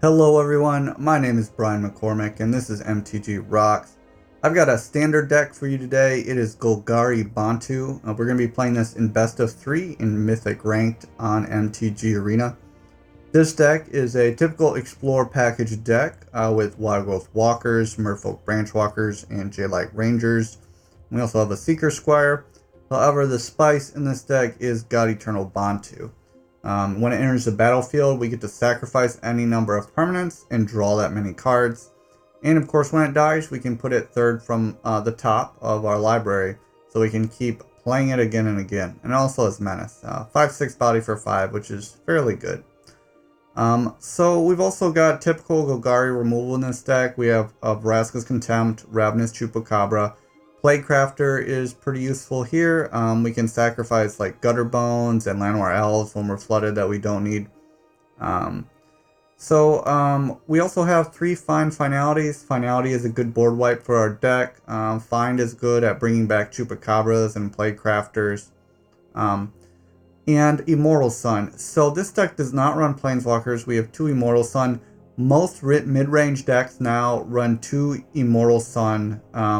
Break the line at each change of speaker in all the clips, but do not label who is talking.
Hello everyone, my name is Brian McCormick and this is MTG Rocks. I've got a standard deck for you today. It is Golgari Bontu. We're going to be playing this in best of 3 in Mythic Ranked on MTG Arena. This deck is a typical Explore package deck with Wildgrowth Walkers, Merfolk Branchwalkers, and Jadelight Rangers. We also have a Seekers Squire. However, the spice in this deck is God-Eternal Bontu. When it enters the battlefield, we get to sacrifice any number of permanents and draw that many cards. And of course, when it dies, we can put it third from the top of our library, so we can keep playing it again and again. And it also has Menace, 5/6 body for 5, which is fairly good. So we've also got typical Golgari removal in this deck. We have Vraska's Contempt, Ravenous Chupacabra. Plaguecrafter is pretty useful here. We can sacrifice like Gutterbones and Llanowar Elves when we're flooded that we don't need. We also have 3 Finalities. Finality is a good board wipe for our deck. Find is good at bringing back Chupacabras and Plaguecrafters. And Immortal Sun. So this deck does not run Planeswalkers. We have 2 Immortal Sun. Most mid-range decks now run 2 Immortal Sun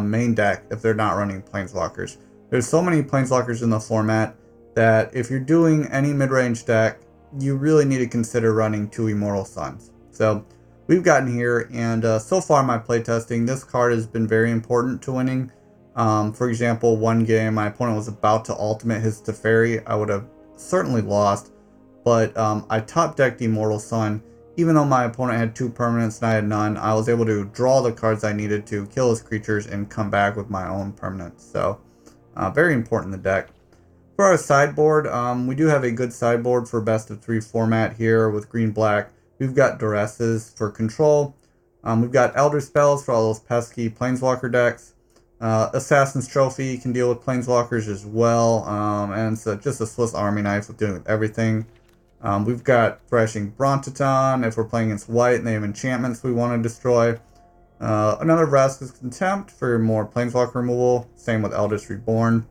main deck if they're not running Planeswalkers. There's so many Planeswalkers in the format that if you're doing any mid-range deck, you really need to consider running 2 Immortal Suns. So we've gotten here, and so far in my playtesting, this card has been very important to winning. For example, one game my opponent was about to ultimate his Teferi. I would have certainly lost, but I top-decked Immortal Sun. Even though my opponent had 2 permanents and I had none, I was able to draw the cards I needed to kill his creatures and come back with my own permanents. So, very important in the deck. For our sideboard, we do have a good sideboard for best of 3 format here with green-black. We've got Duresses for control. We've got Elderspells for all those pesky Planeswalker decks. Assassin's Trophy can deal with Planeswalkers as well. And so just a Swiss Army knife with doing everything. We've got Thrashing Brontodon if we're playing against white and they have enchantments we want to destroy. Another Vraska's Contempt for more Planeswalker removal. Same with Eldest Reborn.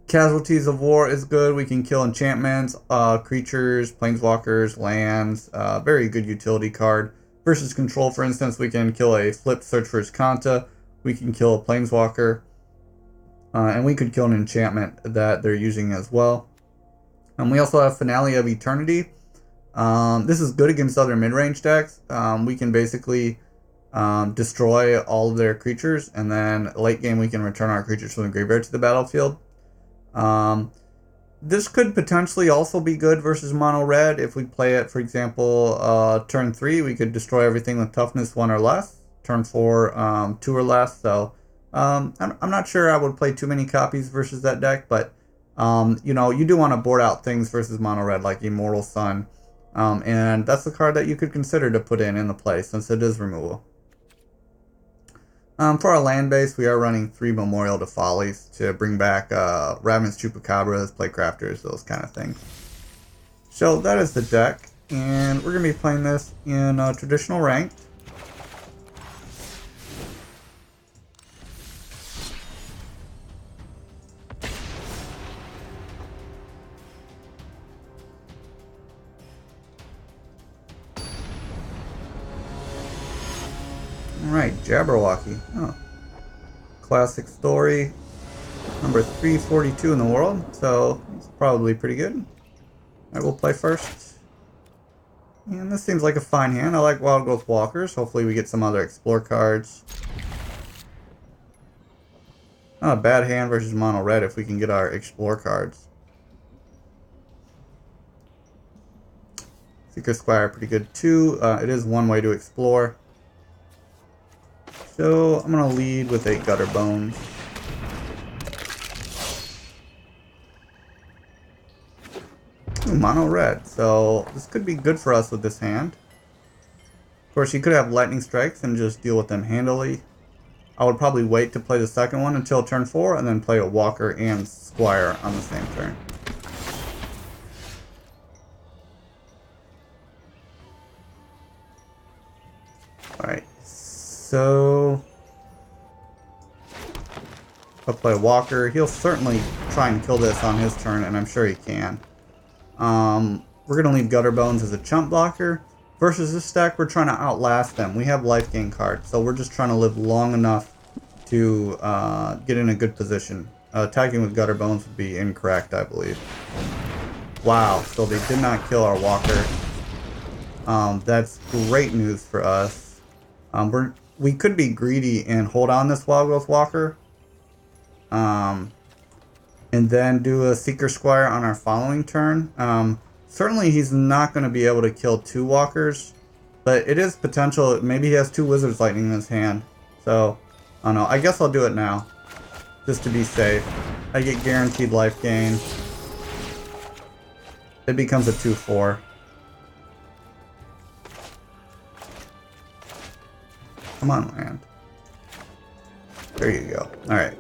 Casualties of War is good. We can kill enchantments, creatures, Planeswalkers, lands. Very good utility card. Versus Control, for instance, we can kill a flipped Search for Kanta. We can kill a Planeswalker. And we could kill an enchantment that they're using as well. We also have Finale of Eternity. This is good against other mid-range decks. We can basically destroy all of their creatures, and then late game we can return our creatures from the graveyard to the battlefield. This could potentially also be good versus mono red. If we play it, for example, turn 3, we could destroy everything with toughness 1 or less. Turn 4, 2 or less. So I'm not sure I would play too many copies versus that deck, but you do want to board out things versus mono red like Immortal Sun, and that's the card that you could consider to put in the play since it is removal. For our land base, we are running 3 Memorial to Follies to bring back Ravenous Chupacabras, Plaguecrafters, those kind of things. So that is the deck, and we're going to be playing this in traditional ranked. Alright, Jabberwocky. Oh. Classic story. Number 342 in the world, so it's probably pretty good. I will play first. And this seems like a fine hand. I like Wildgrowth Walkers. Hopefully we get some other Explore cards. Not a bad hand versus mono red if we can get our Explore cards. Seekers Squire pretty good too. It is one way to explore. So I'm going to lead with a Gutterbones. Ooh, mono red. So this could be good for us with this hand. Of course, you could have Lightning Strikes and just deal with them handily. I would probably wait to play the second one until turn 4 and then play a Walker and Squire on the same turn. Alright. So I'll play Walker. He'll certainly try and kill this on his turn, and I'm sure he can. We're going to leave Gutterbones as a chump blocker. Versus this deck, we're trying to outlast them. We have life gain cards, so we're just trying to live long enough to get in a good position. Attacking with Gutterbones would be incorrect, I believe. Wow, so they did not kill our walker. That's great news for us. We could be greedy and hold on this Wildgrowth Walker. And then do a Seekers Squire on our following turn. Certainly he's not going to be able to kill 2 walkers, but it is potential. Maybe he has 2 Wizard's Lightning in his hand. So, I don't know. I guess I'll do it now, just to be safe. I get guaranteed life gain. It becomes a 2/4. Come on, land. There you go. Alright.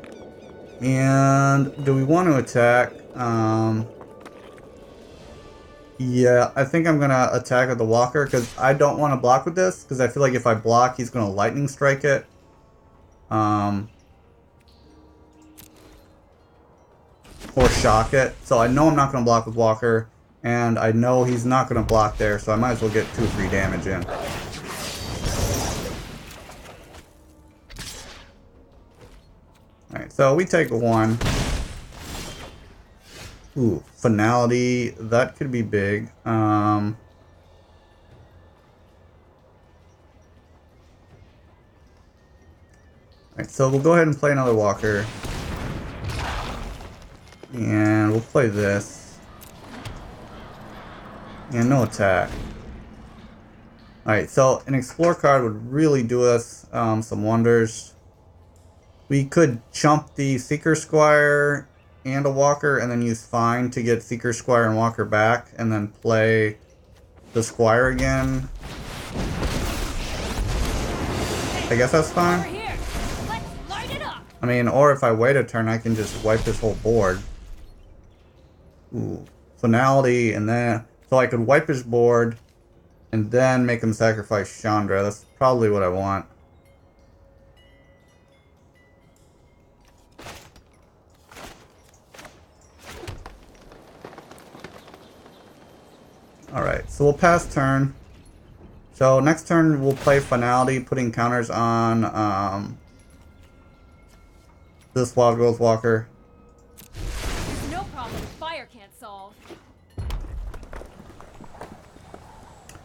And do we want to attack? Yeah, I think I'm going to attack with the walker because I don't want to block with this because I feel like if I block, he's going to lightning strike it. Or shock it. So I know I'm not going to block with walker, and I know he's not going to block there, so I might as well get 2 free damage in. Alright, so we take 1. Ooh, Finality. That could be big. Alright, so we'll go ahead and play another walker. And we'll play this. And no attack. Alright, so an Explore card would really do us some wonders. We could chump the Seekers Squire and a walker and then use Find to get Seekers Squire and walker back and then play the Squire again. I guess that's fine. I mean, or if I wait a turn, I can just wipe this whole board. Ooh, Finality, and then... So I could wipe his board and then make him sacrifice Chandra. That's probably what I want. Alright, so we'll pass turn. So next turn we'll play Finality, putting counters on this Wildgrowth Walker.
There's no problem fire can't solve.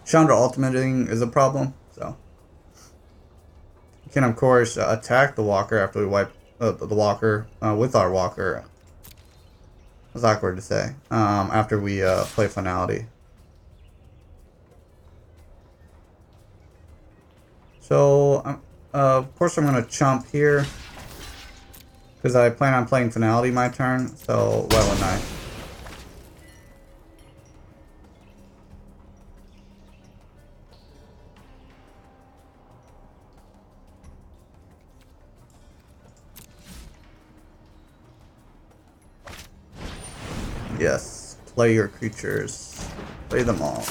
Chandra ultimating is a problem, so. You can of course attack the walker after we wipe the walker with our walker. It's awkward to say. After we play Finality. So, of course I'm going to chump here, because I plan on playing Finality my turn, so why wouldn't I? Yes, play your creatures. Play them all.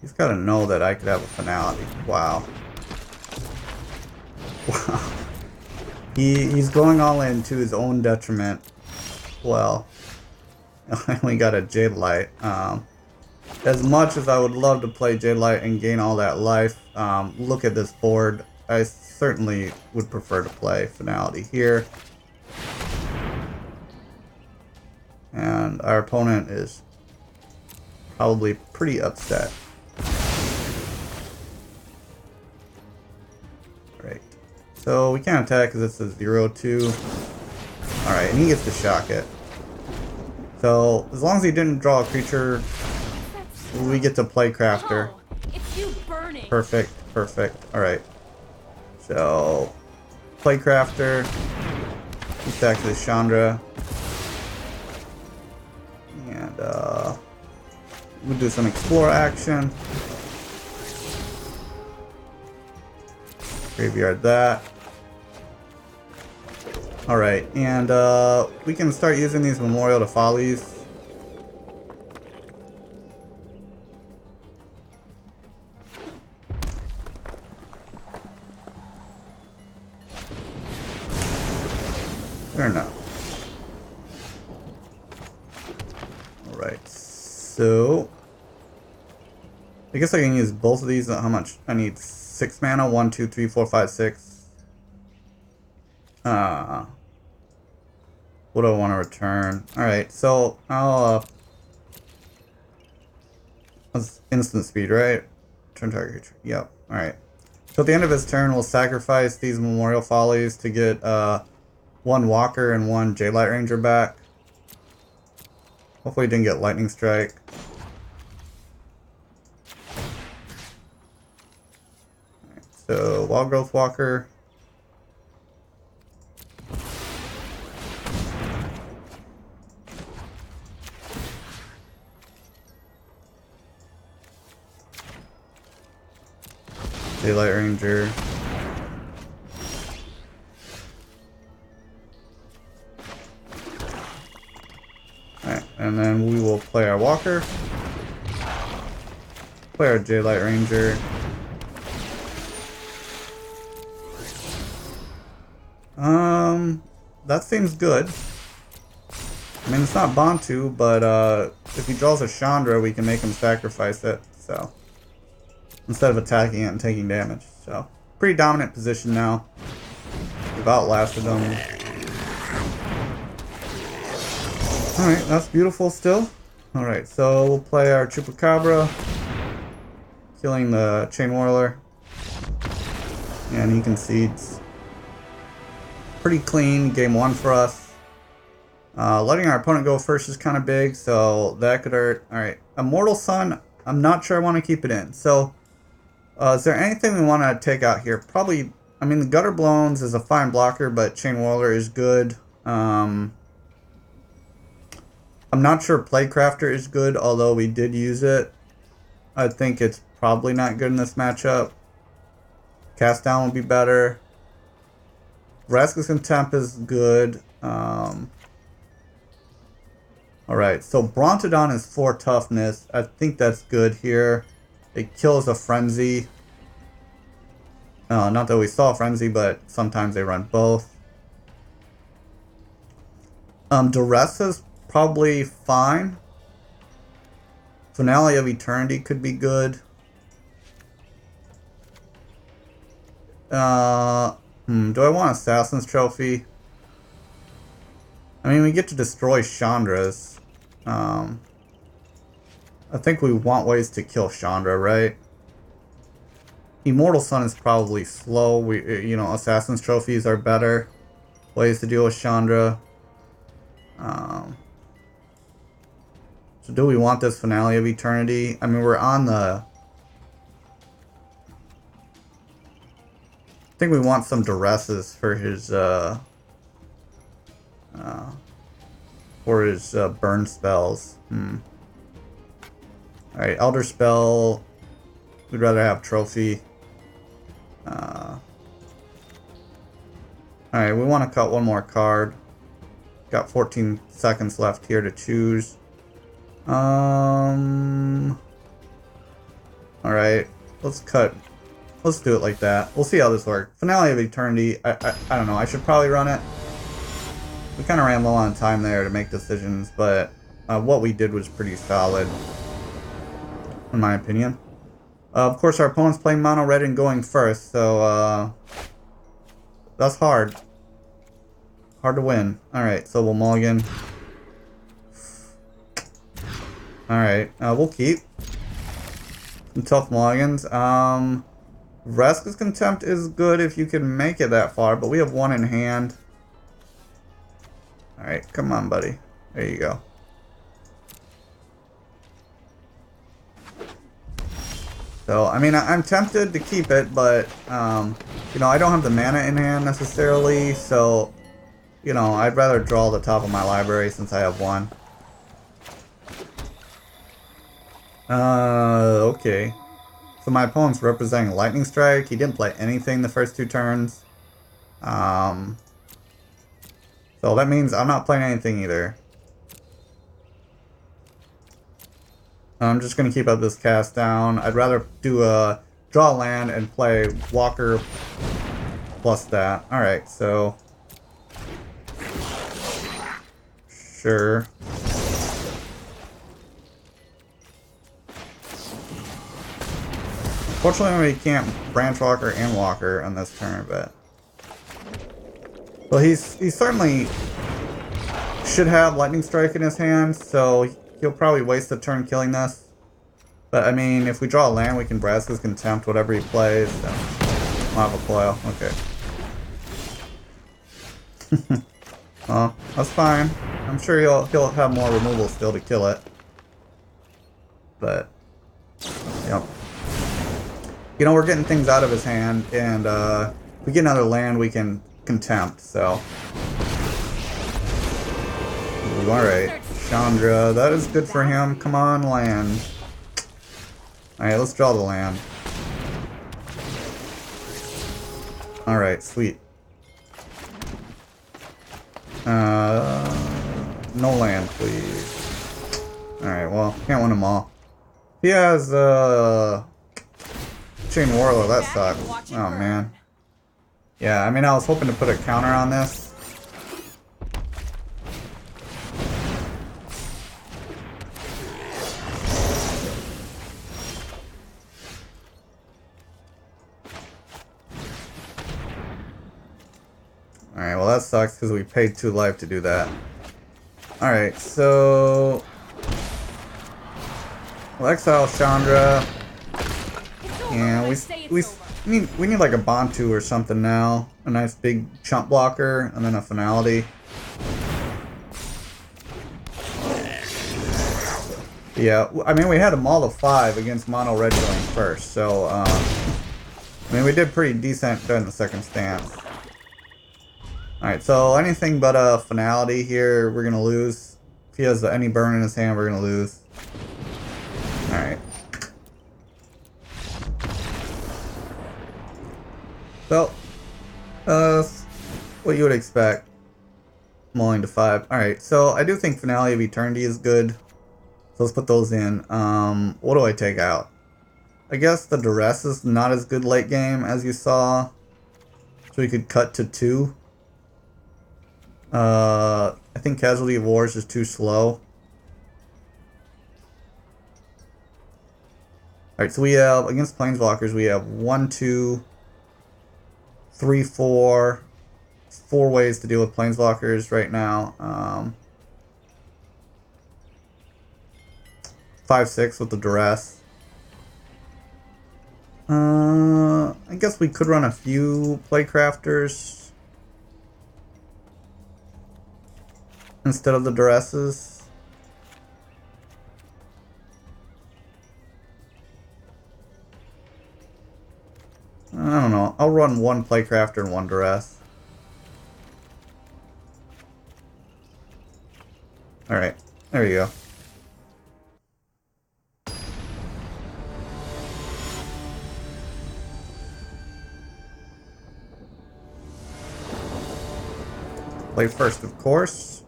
He's got to know that I could have a Finality. Wow. Wow. He's going all in to his own detriment. Well, I only got a Jadelight. As much as I would love to play Jadelight and gain all that life, look at this board. I certainly would prefer to play Finality here. And our opponent is probably pretty upset. So we can't attack because it's a 0/2. Alright, and he gets to shock it. So as long as he didn't draw a creature, we get to Plaguecrafter.
It's you burning.
Perfect, perfect. Alright. So Plaguecrafter. He stacks this Chandra. And we'll do some Explore action. Graveyard that. Alright, and we can start using these Memorial to Follies. Fair enough. Alright, so I guess I can use both of these. How much? I need 6 mana. 1, 2, 3, 4, 5, 6. What do I want to return? Alright, so I'll that's instant speed, right? Turn target creature. Yep. Alright. So at the end of his turn, we'll sacrifice these Memorial Follies to get 1 Walker and 1 Jadelight Ranger back. Hopefully he didn't get Lightning Strike. Alright, so Wildgrowth Walker. Jadelight Ranger. Alright, and then we will play our Walker. Play our Jadelight Ranger. That seems good. I mean, it's not Bontu, but if he draws a Chandra, we can make him sacrifice it, so. Instead of attacking it and taking damage. So, pretty dominant position now. We've outlasted them. Alright, that's beautiful still. Alright, so we'll play our Chupacabra. Killing the Chain Whirler. And he concedes. Pretty clean, game 1 for us. Letting our opponent go first is kind of big, so that could hurt. Alright, Immortal Sun, I'm not sure I want to keep it in. So, is there anything we want to take out here? Probably, I mean, the Gutterbones is a fine blocker, but Chain Whirler is good. I'm not sure Plaguecrafter is good, although we did use it. I think it's probably not good in this matchup. Cast Down would be better. Vraska's Contempt is good. Alright, so Brontodon is 4 toughness. I think that's good here. It kills a Frenzy. Not that we saw Frenzy, but sometimes they run both. Duress is probably fine. Finale of Eternity could be good. Do I want Assassin's Trophy? I mean, we get to destroy Chandras. I think we want ways to kill Chandra, right? Immortal Sun is probably slow. You know, Assassin's Trophies are better ways to deal with Chandra. So do we want this Finale of Eternity? I mean, we're on the... I think we want some Duresses for his burn spells. Alright, Elderspell. We'd rather have Trophy. Alright, we want to cut one more card. Got 14 seconds left here to choose. Alright, let's cut. Let's do it like that. We'll see how this works. Finale of Eternity. I don't know. I should probably run it. We kind of ran low on time there to make decisions, but what we did was pretty solid, in my opinion. Of course, our opponent's playing mono red and going first, so that's hard. Hard to win. Alright, so we'll mulligan. Alright, we'll keep. Some tough mulligans. Vraska's Contempt is good if you can make it that far, but we have 1 in hand. Alright, come on, buddy. There you go. So, I mean, I'm tempted to keep it, but, you know, I don't have the mana in hand necessarily, so, you know, I'd rather draw the top of my library since I have 1. Okay. So my opponent's representing Lightning Strike. He didn't play anything the first 2 turns. So that means I'm not playing anything either. I'm just going to keep up this cast down. I'd rather do a draw land and play Walker plus that. Alright, so... Sure. Fortunately, we can't Branchwalker and Walker on this turn, but... Well, he certainly should have Lightning Strike in his hand, so he'll probably waste a turn killing this. But, I mean, if we draw a land, we can Vraska's Contempt whatever he plays, so... Lava Coil, okay. Well, that's fine. I'm sure he'll have more removal still to kill it. But, yep. You know, we're getting things out of his hand, and if we get another land, we can Contempt, so. Ooh, alright. Chandra, that is good for him. Come on, land. Alright, let's draw the land. Alright, sweet. No land, please. Alright, well, can't win them all. He has, Chain Warlord, that sucks. Oh, man. Yeah, I mean, I was hoping to put a counter on this. Alright, well that sucks because we paid 2 life to do that. Alright, so... we'll exile Chandra. And we need like a Bontu or something now. A nice big chump blocker and then a Finality. Yeah, I mean we had them all to 5 against mono red going first, so I mean we did pretty decent during the second stance. Alright, so anything but a Finality here, we're gonna lose. If he has any burn in his hand, we're gonna lose. Alright. So, what you would expect. Mulling to 5. Alright, so I do think Finale of Eternity is good. So let's put those in. What do I take out? I guess the Duress is not as good late game as you saw. So we could cut to 2. I think Casualty of War is just too slow. Alright, so we have, against Planeswalkers, we have 1, 2, 3, 4. 4 ways to deal with Planeswalkers right now. 5, 6 with the Duress. I guess we could run a few Plaguecrafters instead of the Duresses. I don't know. I'll run 1 Plaguecrafter and 1 Duress. Alright, there you go. Play first, of course.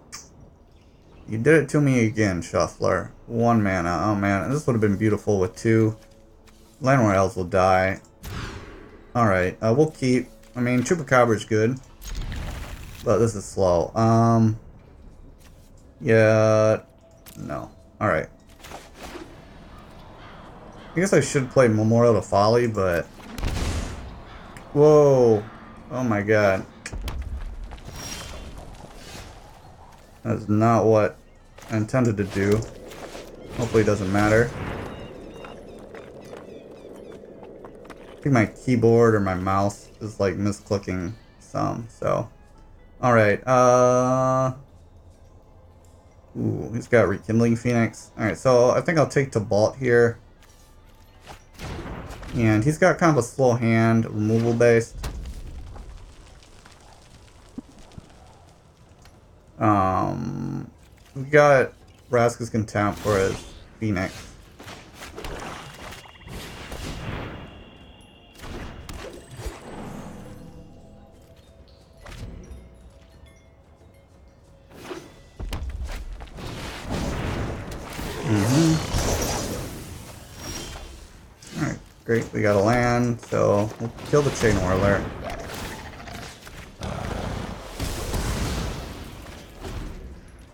You did it to me again, Shuffler. 1 mana. Oh man, this would have been beautiful with 2. Llanowar Elves will die. Alright, we'll keep. I mean, Chupacabra is good. But this is slow. Yeah. No. Alright. I guess I should play Memorial to Folly, but... Whoa. Oh my god. That's not what I intended to do. Hopefully it doesn't matter. I think my keyboard or my mouse is like misclicking some, so. Alright, ooh, he's got Rekindling Phoenix. Alright, so I think I'll take Tibalt here. And he's got kind of a slow hand, removal based. We got Vraska's Contempt for his Phoenix. Alright, great. We got a land, so we'll kill the Chain Whirler.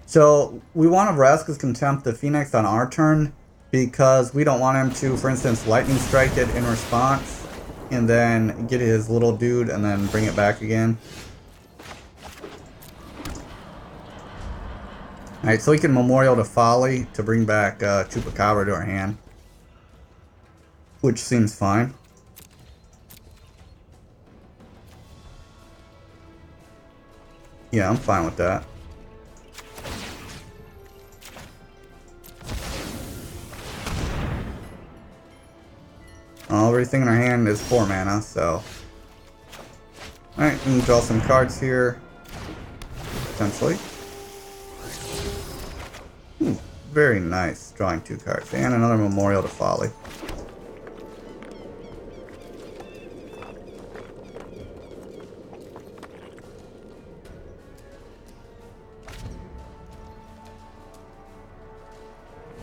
So we want to Vraska's Contempt the Phoenix on our turn, because we don't want him to, for instance, lightning strike it in response and then get his little dude and then bring it back again. Alright, so we can Memorial to Folly to bring back Chupacabra to our hand, which seems fine. Yeah, I'm fine with that. Everything in our hand is 4 mana, so... Alright, we can draw some cards here. Potentially. Ooh, very nice, drawing 2 cards. And another Memorial to Folly.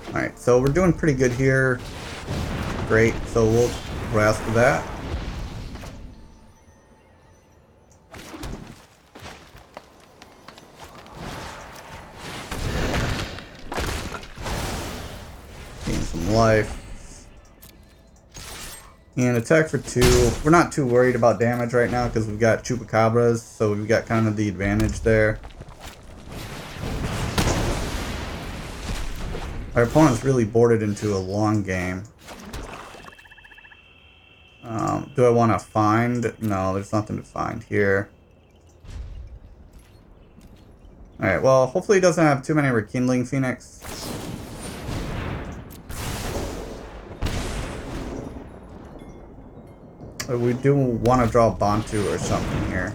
Alright, so we're doing pretty good here. Great, so we'll Vraska that. Gain some life. And attack for 2. We're not too worried about damage right now because we've got Chupacabras, so we've got kind of the advantage there. Our opponent's really boarded into a long game. Do I want to find? No, there's nothing to find here. Alright, well, hopefully he doesn't have too many Rekindling Phoenix. We do want to draw Bontu or something here.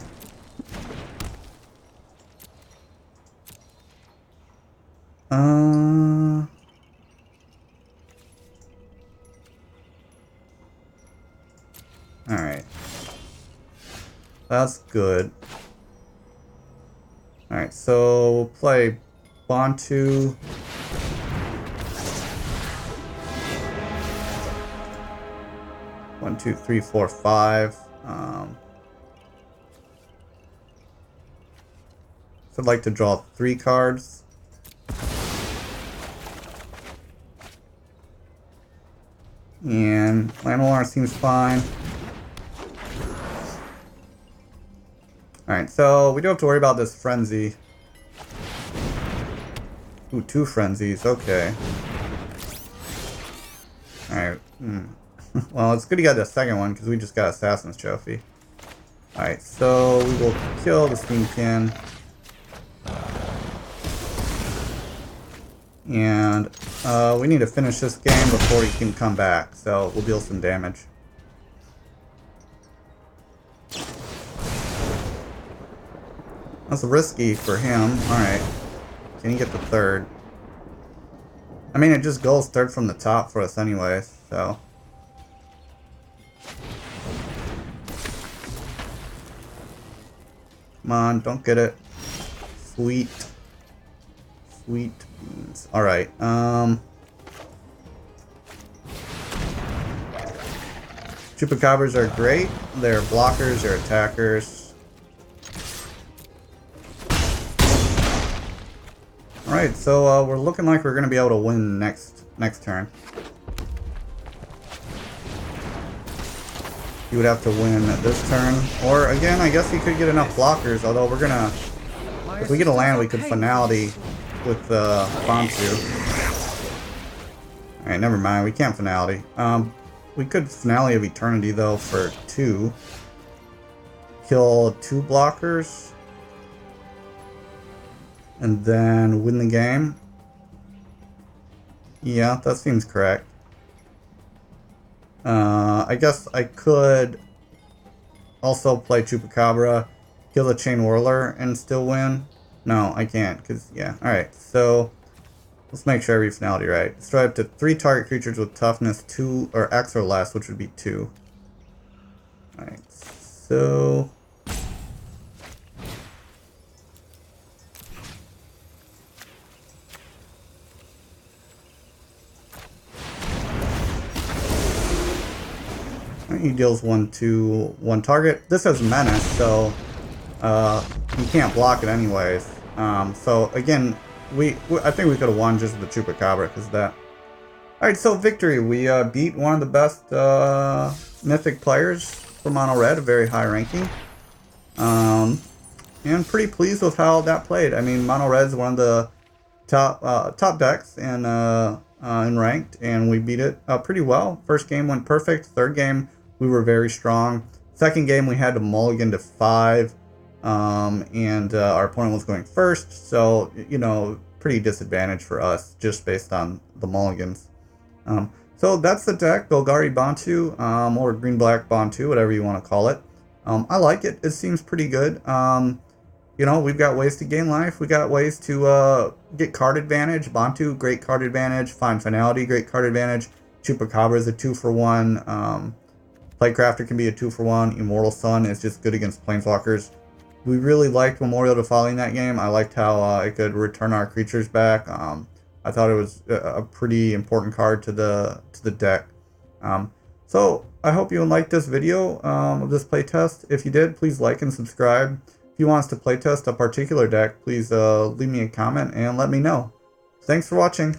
Alright. That's good. Alright, so we'll play Bontu. One, two, three, four, five. So I'd like to draw 3 cards. And Llanowar seems fine. Alright, so we don't have to worry about this Frenzy. Ooh, 2 Frenzies, okay. Alright, well, it's good to get the second one, because we just got Assassin's Trophy. Alright, so we will kill the Steamkin. And we need to finish this game before he can come back, so we'll deal some damage. That's risky for him. Alright. Can he get the 3rd? I mean, it just goes 3rd from the top for us anyway, so... Come on, don't get it. Sweet. Sweet beans. Alright, Chupacabras are great. They're blockers, they're attackers. Alright, so we're looking like we're going to be able to win next turn. He would have to win this turn. Or, again, I guess he could get enough blockers, although we're going to... If we get a land, we could Finality with Bontu. Alright, never mind. We can't Finality. We could Finale of Eternity, though, for 2. Kill 2 blockers. And then win the game. Yeah, that seems correct. I guess I could also play Chupacabra, kill the Chain Whirler, and still win. No, I can't, because, yeah. Alright, so let's make sure I read Finality right. Destroy up to 3 target creatures with toughness 2 or X or less, which would be 2. Alright, so... He deals 1 to 1 target. This has Menace, so you can't block it anyways. So again, I think we could have won just with the Chupacabra because that Alright, so victory. We beat one of the best Mythic players for Mono Red, a very high ranking. And pretty pleased with how that played. I mean, Mono Red's one of the top decks in ranked, and we beat it pretty well. First game went perfect. Third game, we were very strong. Second game, we had to mulligan to 5, and our opponent was going first. So, you know, pretty disadvantaged for us just based on the mulligans. So that's the deck, Golgari Bontu, or Green-Black Bontu, whatever you want to call it. I like it. It seems pretty good. You know, we've got ways to gain life. We got ways to get card advantage. Bontu, great card advantage. Find Finality, great card advantage. Chupacabra is a 2-for-1. Plaguecrafter can be a 2-for-1. Immortal Sun is just good against Planeswalkers. We really liked Memorial to Folly in that game. I liked how it could return our creatures back. I thought it was a pretty important card to the deck. So I hope you liked this video of this playtest. If you did, please like and subscribe. If you want us to playtest a particular deck, please leave me a comment and let me know. Thanks for watching.